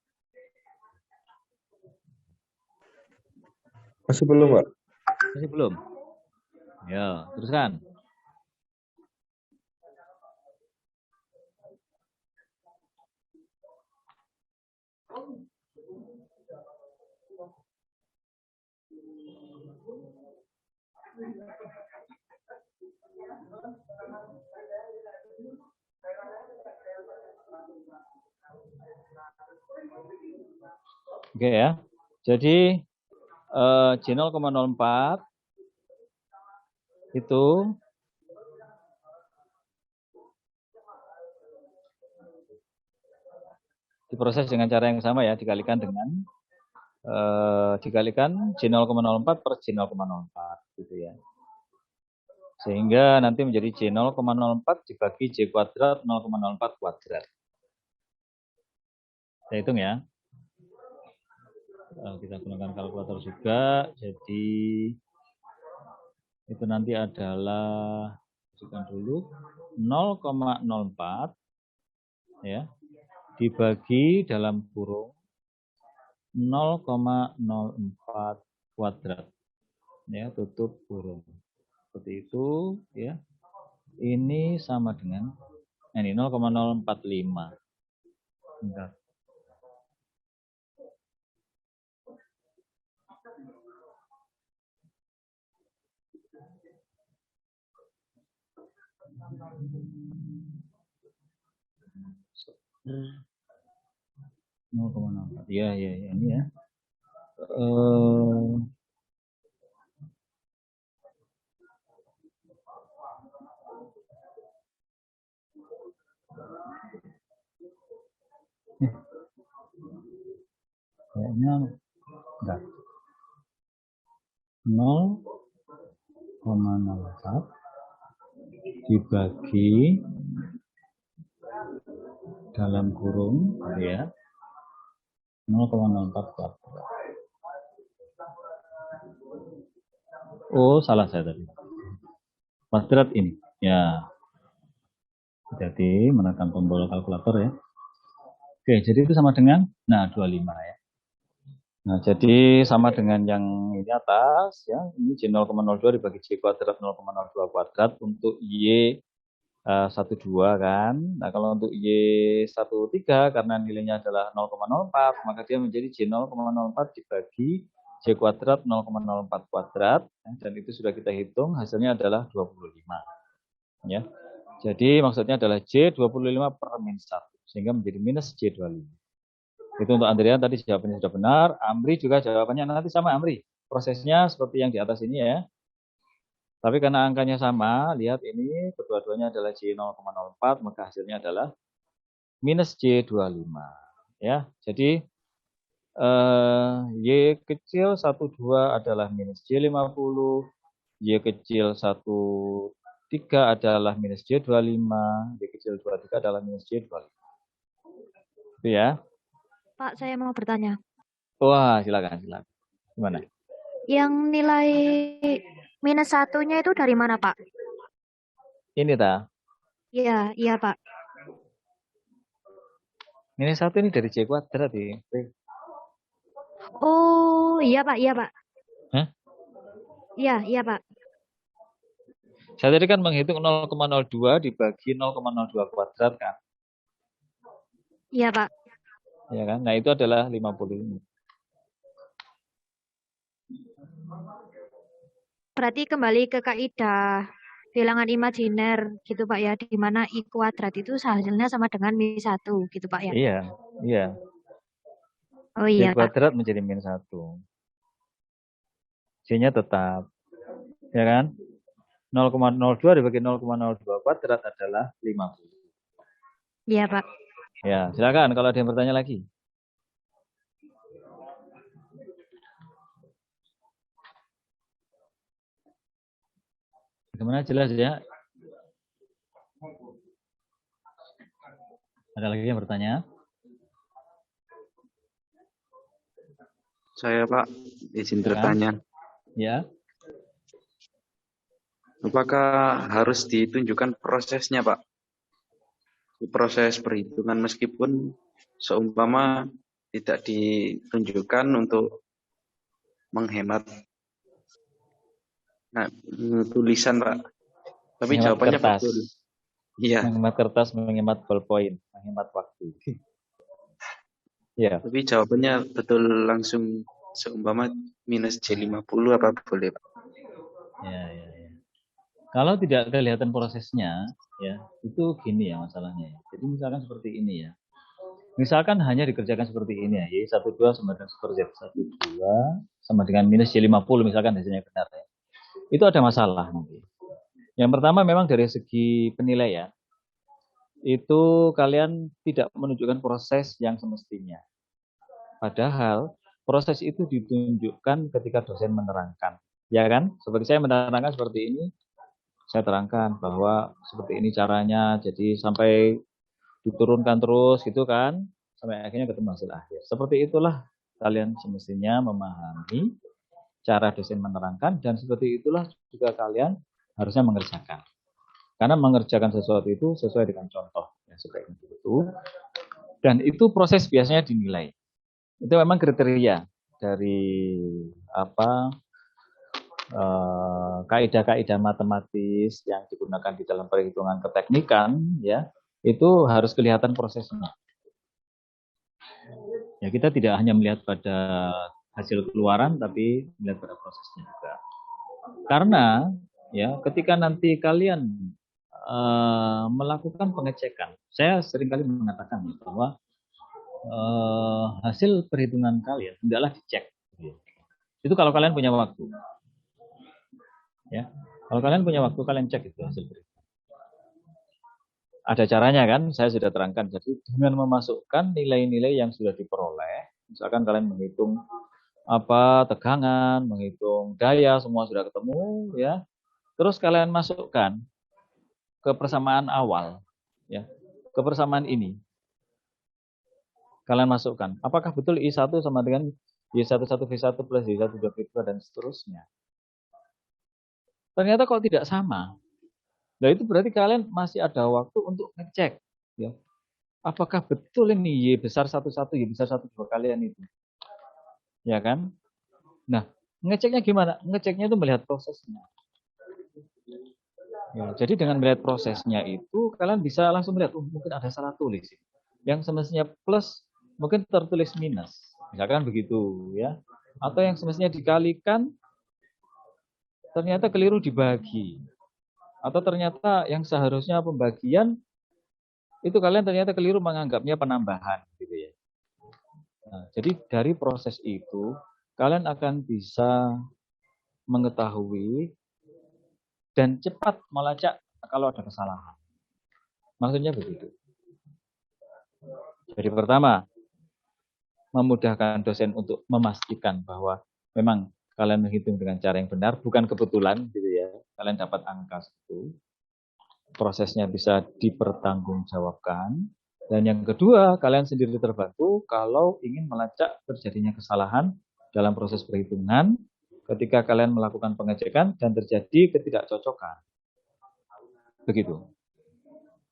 C: Masih belum, Pak?
A: Masih belum? Ya, teruskan. Oke ya. Jadi J0,04 itu diproses dengan cara yang sama ya, dikalikan dengan dikalikan J0,04 per J0,04 gitu ya. Sehingga nanti menjadi J0,04 dibagi J kuadrat 0,04 kuadrat. Saya hitung ya. Kita gunakan kalkulator juga. Jadi itu nanti adalah dulu 0,04 ya dibagi dalam kurung 0,04 kuadrat. Ya, tutup kurung. Seperti itu, ya. Ini sama dengan ini 0,045. Bentar.
D: Hmm.
A: 0,04. Ya, ini ya. Kayaknya enggak. 0,04 dibagi dalam kurung, ya. 0,04 kuadrat. Oh, salah saya tadi. Kuadrat ini. Ya. Jadi, menekan tombol kalkulator ya. Oke, jadi itu sama dengan 25 ya. Nah, jadi sama dengan yang ini atas ya. Ini J 0,02 dibagi J kuadrat 0,02 kuadrat untuk Y 12 kan. Nah, kalau untuk Y 13 karena nilainya adalah 0,04, maka dia menjadi J 0,04 dibagi J kuadrat 0,04 kuadrat. Dan itu sudah kita hitung, hasilnya adalah 25. Ya. Jadi maksudnya adalah J 25 per min 1. Sehingga menjadi minus J 25. Itu untuk Andrian tadi jawabannya sudah benar. Amri juga jawabannya nanti sama Amri. Prosesnya seperti yang di atas ini ya. Tapi karena angkanya sama, lihat ini kedua-duanya adalah J 0,04, maka hasilnya adalah minus J 25. Ya, jadi Y kecil 12 adalah minus J 50, Y kecil 13 adalah minus J 25, Y kecil 23 adalah minus J 25. Itu ya.
E: Pak, saya mau bertanya.
A: Wah, silakan. Gimana?
E: Yang nilai minus satunya itu dari mana, Pak?
A: Ini ta.
E: Iya, Pak.
A: Minus 1 ini dari J kuadrat ya.
E: Oh, iya, Pak.
A: Hah?
E: Iya, Pak.
A: Saya tadi kan menghitung 0,02 dibagi 0,02 kuadrat kan.
E: Iya, Pak.
A: Ya kan? Nah, itu adalah 50.
E: Berarti kembali ke kaidah bilangan imajiner gitu, Pak ya, di mana I kuadrat itu hasilnya sama dengan min 1 gitu, Pak ya.
A: Iya.
E: Oh
A: J
E: iya, Pak.
A: kuadrat menjadi min 1. J-nya tetap. Ya kan? 0,02 dibagi 0,02 kuadrat adalah 50.
E: Iya, Pak.
A: Ya, silakan kalau ada yang bertanya lagi. Bagaimana, jelas ya? Ada lagi yang bertanya?
B: Saya Pak, izin bertanya.
A: Ya.
B: Apakah harus ditunjukkan prosesnya Pak? Proses perhitungan meskipun seumpama tidak ditunjukkan untuk menghemat tulisan Pak. Tapi
A: Menghemat
B: jawabannya
A: kertas.
B: betul. Iya.
A: Menghemat kertas, menghemat ballpoint, menghemat waktu. Ya.
B: Tapi jawabannya betul langsung seumpama minus J50 apa boleh Pak?
A: Ya. Kalau tidak kelihatan prosesnya, ya itu gini ya masalahnya. Jadi misalkan seperti ini ya. Misalkan hanya dikerjakan seperti ini ya. Y12 sama dengan super Z12 sama dengan minus J50 misalkan hasilnya benar ya. Itu ada masalah nanti. Yang pertama memang dari segi penilaian. Itu kalian tidak menunjukkan proses yang semestinya. Padahal proses itu ditunjukkan ketika dosen menerangkan. Ya kan? Seperti saya menerangkan seperti ini. Saya terangkan bahwa seperti ini caranya, jadi sampai diturunkan terus gitu kan, sampai akhirnya ketemu hasil akhir. Seperti itulah kalian semestinya memahami cara dosen menerangkan, dan seperti itulah juga kalian harusnya mengerjakan. Karena mengerjakan sesuatu itu sesuai dengan contoh yang seperti itu. Dan itu proses biasanya dinilai. Itu memang kriteria dari kaidah-kaidah matematis yang digunakan di dalam perhitungan keteknikan, ya, itu harus kelihatan prosesnya. Ya, kita tidak hanya melihat pada hasil keluaran, tapi melihat pada prosesnya juga. Karena ya, ketika nanti kalian melakukan pengecekan, saya seringkali mengatakan bahwa hasil perhitungan kalian hendaklah dicek. Itu kalau kalian punya waktu. Ya, kalau kalian punya waktu, kalian cek itu hasil perhitungan. Ada caranya kan? Saya sudah terangkan. Jadi dengan memasukkan nilai-nilai yang sudah diperoleh, misalkan kalian menghitung tegangan, menghitung daya, semua sudah ketemu, ya. Terus kalian masukkan ke persamaan awal, ya, ke persamaan ini. Kalian masukkan, apakah betul I1 sama dengan Y11 V1 plus Y12 V2 dan seterusnya. Ternyata kok tidak sama. Nah, itu berarti kalian masih ada waktu untuk ngecek, ya. Apakah betul ini Y besar 1,1, Y besar 1,2 kalian itu? Ya kan? Nah, ngeceknya gimana? Ngeceknya itu melihat prosesnya. Ya, jadi dengan melihat prosesnya itu, kalian bisa langsung melihat, mungkin ada salah tulis. Yang semestinya plus, mungkin tertulis minus. Misalkan begitu, ya. Atau yang semestinya dikalikan, ternyata keliru dibagi. Atau ternyata yang seharusnya pembagian, itu kalian ternyata keliru menganggapnya penambahan. Gitu ya. Nah, jadi dari proses itu, kalian akan bisa mengetahui dan cepat melacak kalau ada kesalahan. Maksudnya begitu. Jadi pertama, memudahkan dosen untuk memastikan bahwa memang kalian menghitung dengan cara yang benar, bukan kebetulan gitu ya. Kalian dapat angka itu. Prosesnya bisa dipertanggungjawabkan. Dan yang kedua, kalian sendiri terbantu kalau ingin melacak terjadinya kesalahan dalam proses perhitungan ketika kalian melakukan pengecekan dan terjadi ketidakcocokan. Begitu.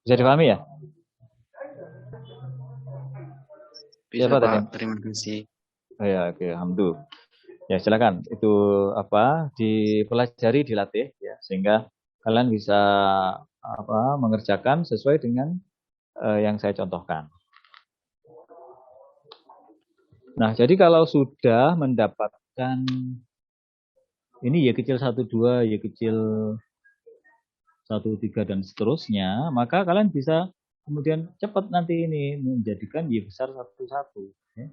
A: Bisa dipahami ya?
B: Bisa,
A: Pak,
B: Pak. Terima kasih.
A: Ya, oke, alhamdulillah. Ya, silakan. Itu dipelajari, dilatih ya, sehingga kalian bisa mengerjakan sesuai dengan yang saya contohkan. Nah, jadi kalau sudah mendapatkan ini Y kecil 1,2, Y kecil 1,3 dan seterusnya, maka kalian bisa kemudian cepat nanti ini menjadikan Y besar 1,1. Ya.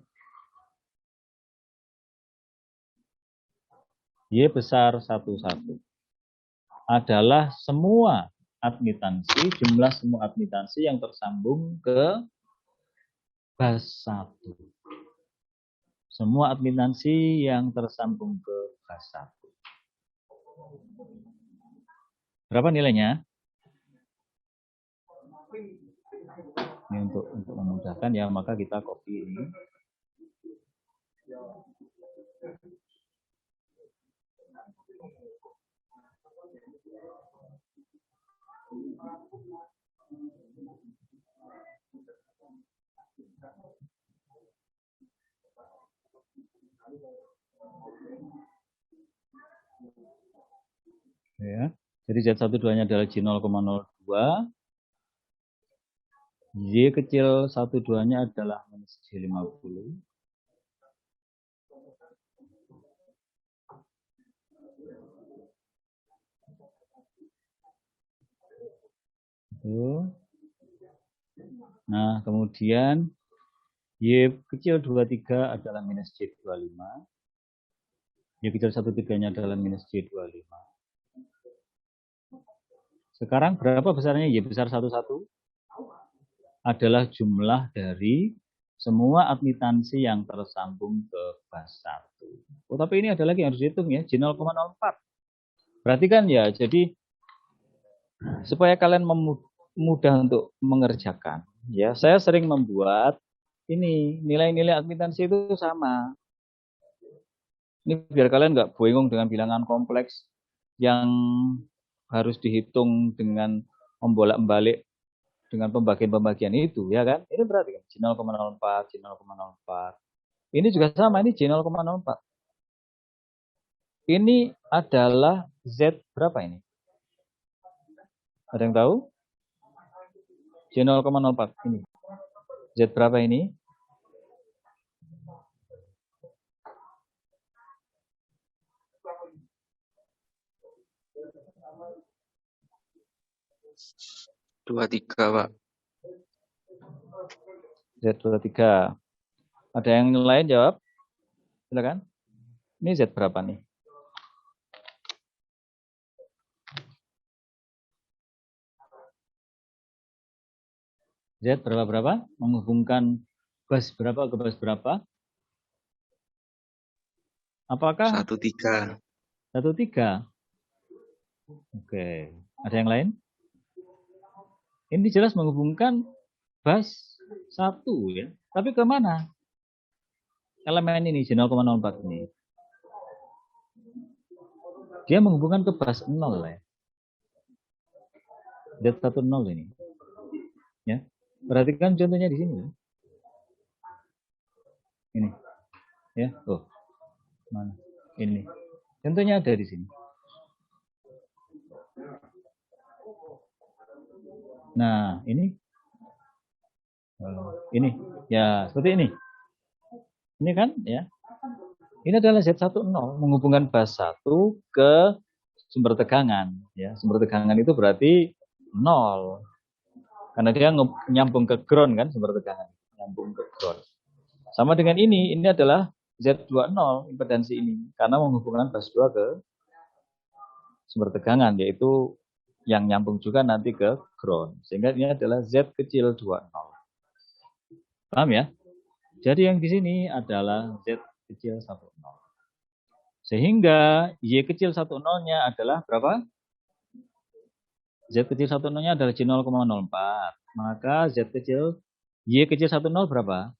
A: Y besar 1,1 adalah semua admitansi, jumlah semua admitansi yang tersambung ke bas 1. Semua admitansi yang tersambung ke bas 1. Berapa nilainya? Ini untuk memudahkan ya, maka kita copy ini. Ya. Jadi Z12-nya adalah J0,02. Y kecil 1,2-nya adalah minus J50. Itu. Nah, kemudian Y kecil 23 adalah minus J25. Y kecil 1,3-nya adalah minus J25. Sekarang berapa besarnya Y besar 1,1? Adalah jumlah dari semua admitansi yang tersambung ke bas 1. Oh, tapi ini ada lagi yang harus dihitung ya, J0,04. Berarti kan ya, jadi supaya kalian mudah untuk mengerjakan, ya saya sering membuat ini nilai-nilai admitansi itu sama. Ini biar kalian nggak bingung dengan bilangan kompleks yang harus dihitung dengan membolak-balik dengan pembagian-pembagian itu, ya kan? Ini berarti kan J0,04, J0,04. Ini juga sama, ini J0,04. Ini adalah Z berapa ini? Ada yang tahu? Z 0,04 ini. Z berapa ini?
B: Dua tiga, Pak.
A: Z23. Ada yang lain jawab? Silakan. Ini Z berapa nih? Z berapa? Menghubungkan bus berapa ke bus berapa? Apakah
B: 13.
A: 13? Oke. Ada yang lain? Ini jelas menghubungkan bus 1 ya. Tapi ke mana? Elemen ini 0,04 ini. Dia menghubungkan ke bus 0 ya. Z10 ini. Ya. Perhatikan contohnya di sini. Ini. Ya. Oh. Mana? Ini. Contohnya ada di sini. Nah, ini. Ini. Ya, seperti ini. Ini kan, ya. Ini adalah Z10 menghubungkan bus 1 ke sumber tegangan, ya. Sumber tegangan itu berarti 0. Karena dia nyambung ke ground kan, sumber tegangan. Nyambung ke ground. Sama dengan ini adalah Z20 impedansi ini karena menghubungkan bus 2 ke sumber tegangan, yaitu yang nyambung juga nanti ke ground. Sehingga ini adalah Z kecil 20. Paham ya? Jadi yang di sini adalah Z kecil 10. Sehingga Y kecil 10-nya adalah berapa? Z kecil 10-nya adalah J 0,04. Maka Z kecil Y kecil 10 berapa?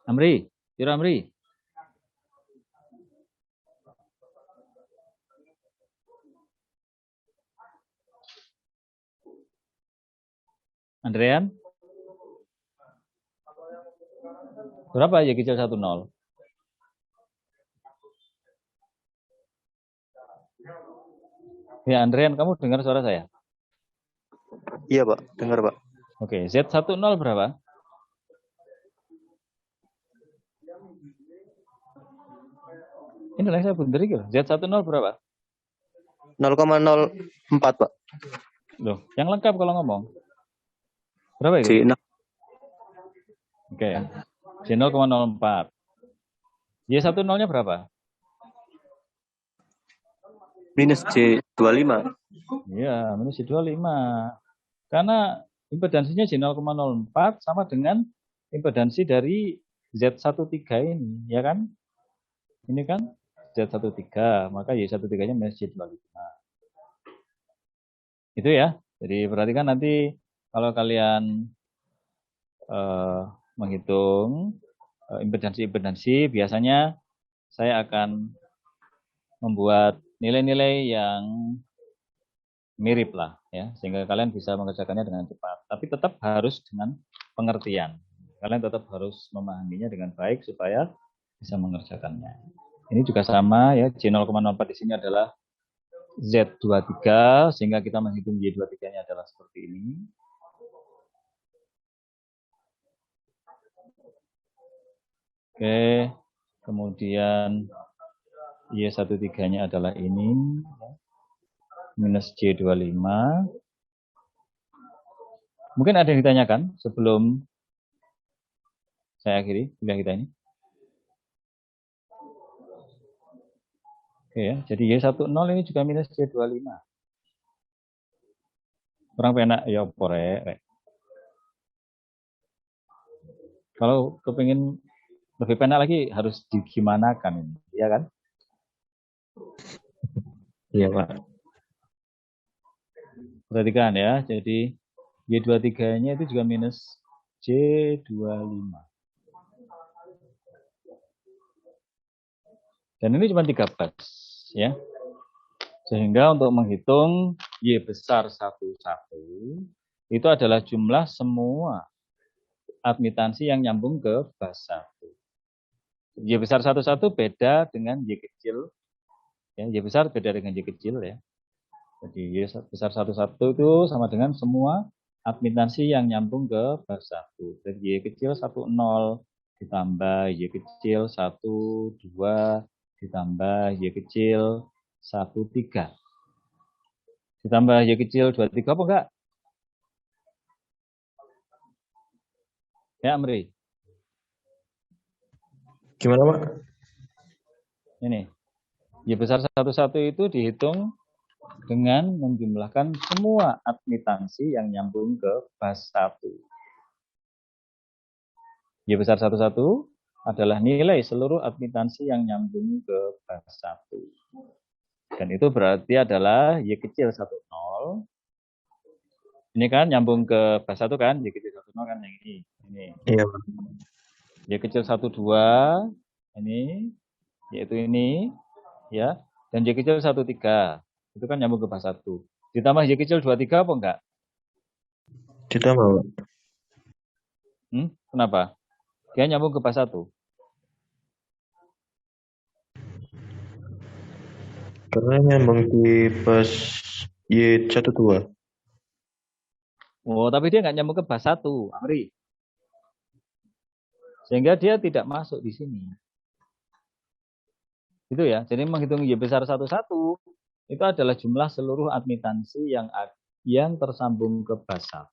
A: Amri, Tiro Amri. Andrean? Berapa Y kecil 10? Ya, Andrean, kamu dengar suara saya?
D: Iya, Pak. Dengar, Pak.
A: Oke, Z10 berapa? Ini lah saya bener gitu. Z10 berapa?
D: 0,04, Pak.
A: Loh, yang lengkap kalau ngomong. Berapa itu?
D: J0.
A: Oke. J 0,04. Y10-nya berapa?
D: Minus J25.
A: Iya, minus J25. Karena impedansinya J 0,04 sama dengan impedansi dari Z13 ini, ya kan? Ini kan Z13, maka Y13-nya minus J25. Itu ya. Jadi perhatikan nanti kalau kalian menghitung impedansi-impedansi, biasanya saya akan membuat nilai-nilai yang mirip lah ya, sehingga kalian bisa mengerjakannya dengan cepat. Tapi tetap harus dengan pengertian. Kalian tetap harus memahaminya dengan baik supaya bisa mengerjakannya. Ini juga sama ya, J 0,04 di sini adalah Z23, sehingga kita menghitung Y23-nya adalah seperti ini. Oke, kemudian Y13-nya adalah ini, minus J25. Mungkin ada yang ditanyakan sebelum saya akhiri kuliah kita ini. Oke ya, jadi Y10 ini juga minus J25. Kurang penak ya porek. Kalau kepingin lebih penak lagi harus digimanakan ini, ya kan? Iya, Pak. Perhatikan ya, jadi Y23-nya itu juga minus J25. Dan ini cuma 3 bus, ya. Sehingga untuk menghitung Y besar 1, itu adalah jumlah semua admitansi yang nyambung ke bus 1. Y besar 11 beda dengan Y kecil. Ya, Y besar beda dengan Y kecil ya. Jadi Y besar 11 itu sama dengan semua admitansi yang nyambung ke bas 1. Jadi Y kecil 10 ditambah Y kecil 12 ditambah Y kecil 13. Ditambah Y kecil 23 apa enggak? Ya, Amri.
C: Gimana, Pak?
A: Ini. Y besar 11 itu dihitung dengan menjumlahkan semua admitansi yang nyambung ke bas 1. Y besar 11 adalah nilai seluruh admitansi yang nyambung ke bas 1. Dan itu berarti adalah Y kecil 10. Ini kan nyambung ke bas 1 kan? Y kecil 10 kan yang ini.
C: Iya, Pak.
A: Y kecil 12 ini, yaitu ini, ya. Dan Y kecil 13 itu kan nyambung ke bas 1. Ditambah Y kecil 23 apa enggak?
C: Ditambah, Pak.
A: Kenapa? Dia nyambung ke bas 1.
C: Karena nyambung di bas Y12.
A: Oh, tapi dia nggak nyambung ke bas 1, Amri. Sehingga dia tidak masuk di sini. Gitu ya. Jadi menghitung Y besar 11 itu adalah jumlah seluruh admitansi yang tersambung ke bas 1.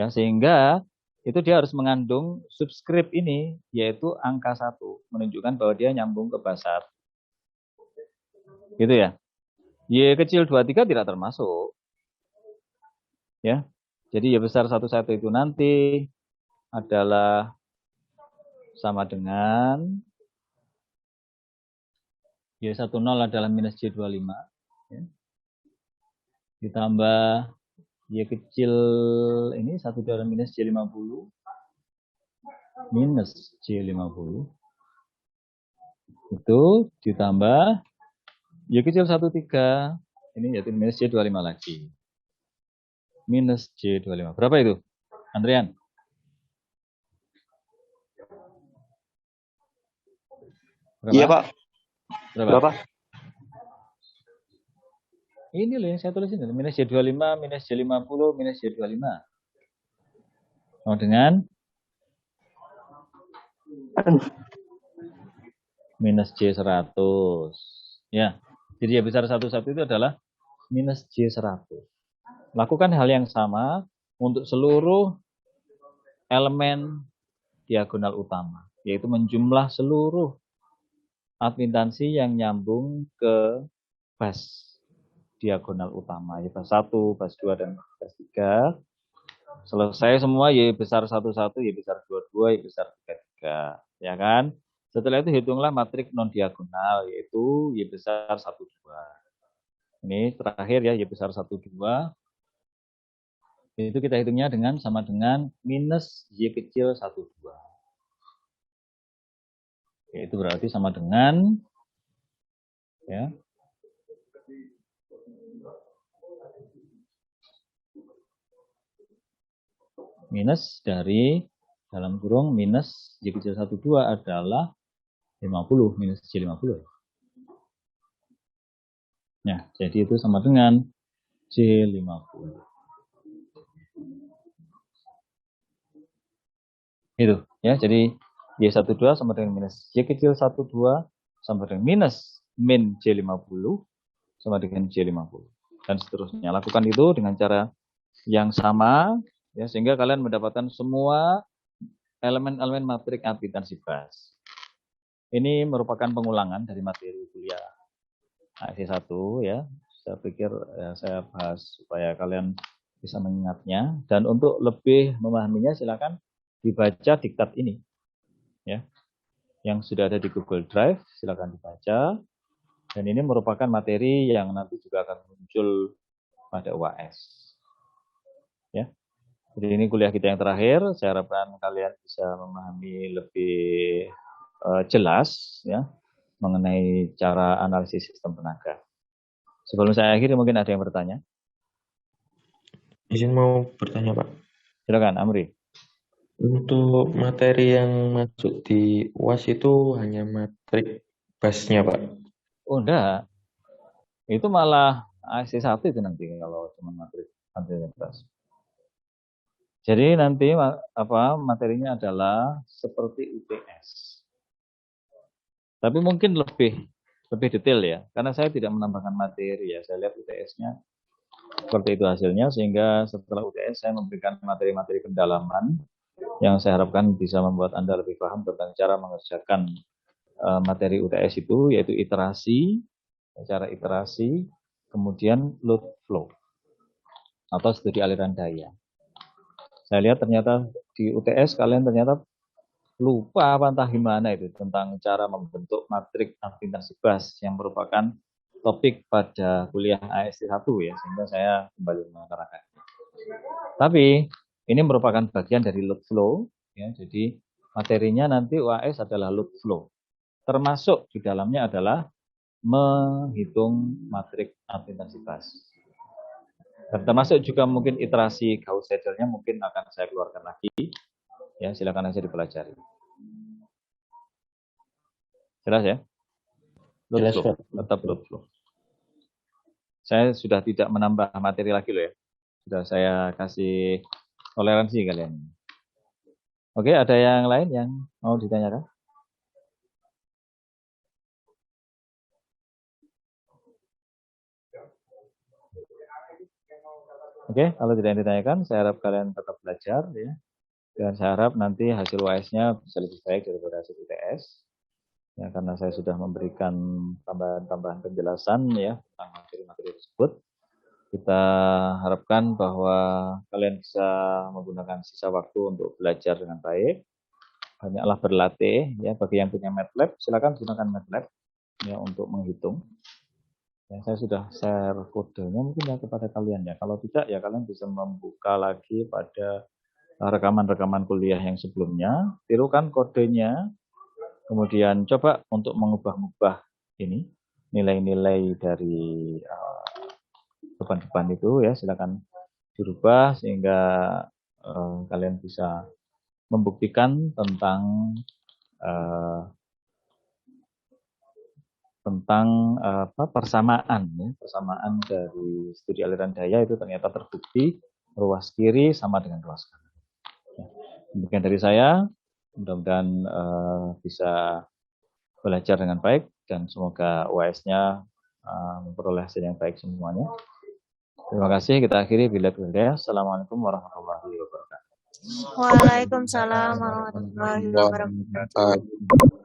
A: Ya, sehingga itu dia harus mengandung subscript ini, yaitu angka 1, menunjukkan bahwa dia nyambung ke bas 1. Gitu ya. Y kecil 23 tidak termasuk. Ya. Jadi Y besar 11 itu nanti adalah sama dengan Y10 adalah minus Y25. Ya. Ditambah Y kecil ini 1 adalah minus Y50. Minus Y50. Itu ditambah Y kecil 13. Ini yaitu minus Y25 lagi. Minus Y25. Berapa itu? Andrian? Berapa?
D: Iya, Pak. Berapa?
A: Ini loh yang saya tulis ini. Minus Y25, minus Y50, minus Y25. Oh, dengan minus J100. Ya. Jadi Y besar 11 itu adalah minus J100. Lakukan hal yang sama untuk seluruh elemen diagonal utama, yaitu menjumlah seluruh admitansi yang nyambung ke bas diagonal utama, ya bas 1, bas 2, dan bas 3. Selesai semua Y besar 11, Y besar 22, Y besar 33. Ya kan? Setelah itu hitunglah matrik non diagonal, yaitu Y besar 12. Ini terakhir ya, Y besar 12. Itu kita hitungnya dengan sama dengan minus Y kecil 12. Itu berarti sama dengan ya, minus dari dalam kurung minus Y kecil 12 adalah 50 minus J50. Ya, jadi itu sama dengan J50. Itu ya, jadi Y12 sama dengan minus Y kecil 12 sama dengan minus min J50 sama dengan J50. Dan seterusnya. Lakukan itu dengan cara yang sama ya, sehingga kalian mendapatkan semua elemen-elemen matrik admitansi bas. Ini merupakan pengulangan dari materi kuliah ASC1 ya. Saya pikir ya, saya bahas supaya kalian bisa mengingatnya, dan untuk lebih memahaminya silakan dibaca diktat ini ya, yang sudah ada di Google Drive, silakan dibaca. Dan ini merupakan materi yang nanti juga akan muncul pada UAS ya. Jadi ini kuliah kita yang terakhir. Saya harapkan kalian bisa memahami lebih jelas ya mengenai cara analisis sistem tenaga. Sebelum saya akhiri, mungkin ada yang bertanya.
C: Izin mau bertanya, Pak.
A: Silakan, Amri.
C: Untuk materi yang masuk di UAS itu hanya matrik basnya, Pak.
A: Oh enggak, itu malah ASC 1 itu nanti kalau cuma materi anti-integritas. Jadi nanti materinya adalah seperti UTS. Tapi mungkin lebih detail ya, karena saya tidak menambahkan materi ya. Saya lihat UTS-nya seperti itu hasilnya, sehingga setelah UTS saya memberikan materi-materi pendalaman yang saya harapkan bisa membuat Anda lebih paham tentang cara mengerjakan materi UTS itu, yaitu iterasi, cara iterasi, kemudian load flow atau studi aliran daya. Saya lihat ternyata di UTS kalian ternyata lupa apa entah gimana itu tentang cara membentuk matrik afinitas bas yang merupakan topik pada kuliah AST 1 ya, sehingga saya kembali menerangkan. Tapi ini merupakan bagian dari load flow ya, jadi materinya nanti UAS adalah load flow. Termasuk di dalamnya adalah menghitung matrik afinitas bas. Dan termasuk juga mungkin iterasi Gauss-Seidel-nya mungkin akan saya keluarkan lagi. Ya, silakan aja dipelajari. Jelas ya? Load flow, tetap load flow. Saya sudah tidak menambah materi lagi loh ya. Sudah saya kasih toleransi kalian. Oke, ada yang lain yang mau ditanyakan? Oke, kalau tidak ditanyakan, saya harap kalian tetap belajar ya. Dan saya harap nanti hasil UAS-nya bisa lebih baik daripada hasil UTS. Ya, karena saya sudah memberikan tambahan-tambahan penjelasan ya tentang materi-materi tersebut. Kita harapkan bahwa kalian bisa menggunakan sisa waktu untuk belajar dengan baik. Banyaklah berlatih ya. Bagi yang punya MATLAB, silakan gunakan MATLAB ya untuk menghitung. Ya, saya sudah share kodenya mungkin ya kepada kalian ya. Kalau tidak ya kalian bisa membuka lagi pada rekaman-rekaman kuliah yang sebelumnya, tirukan kodenya, kemudian coba untuk mengubah-ubah ini nilai-nilai dari depan-depan itu ya, silakan dirubah sehingga kalian bisa membuktikan tentang persamaan ya, persamaan dari studi aliran daya itu ternyata terbukti ruas kiri sama dengan ruas kanan. Ya, demikian dari saya, mudah-mudahan bisa belajar dengan baik dan semoga UAS-nya memperoleh hasil yang baik semuanya. Terima kasih, kita akhiri bila berdaya. Assalamualaikum warahmatullahi wabarakatuh.
E: Waalaikumsalam warahmatullahi wabarakatuh.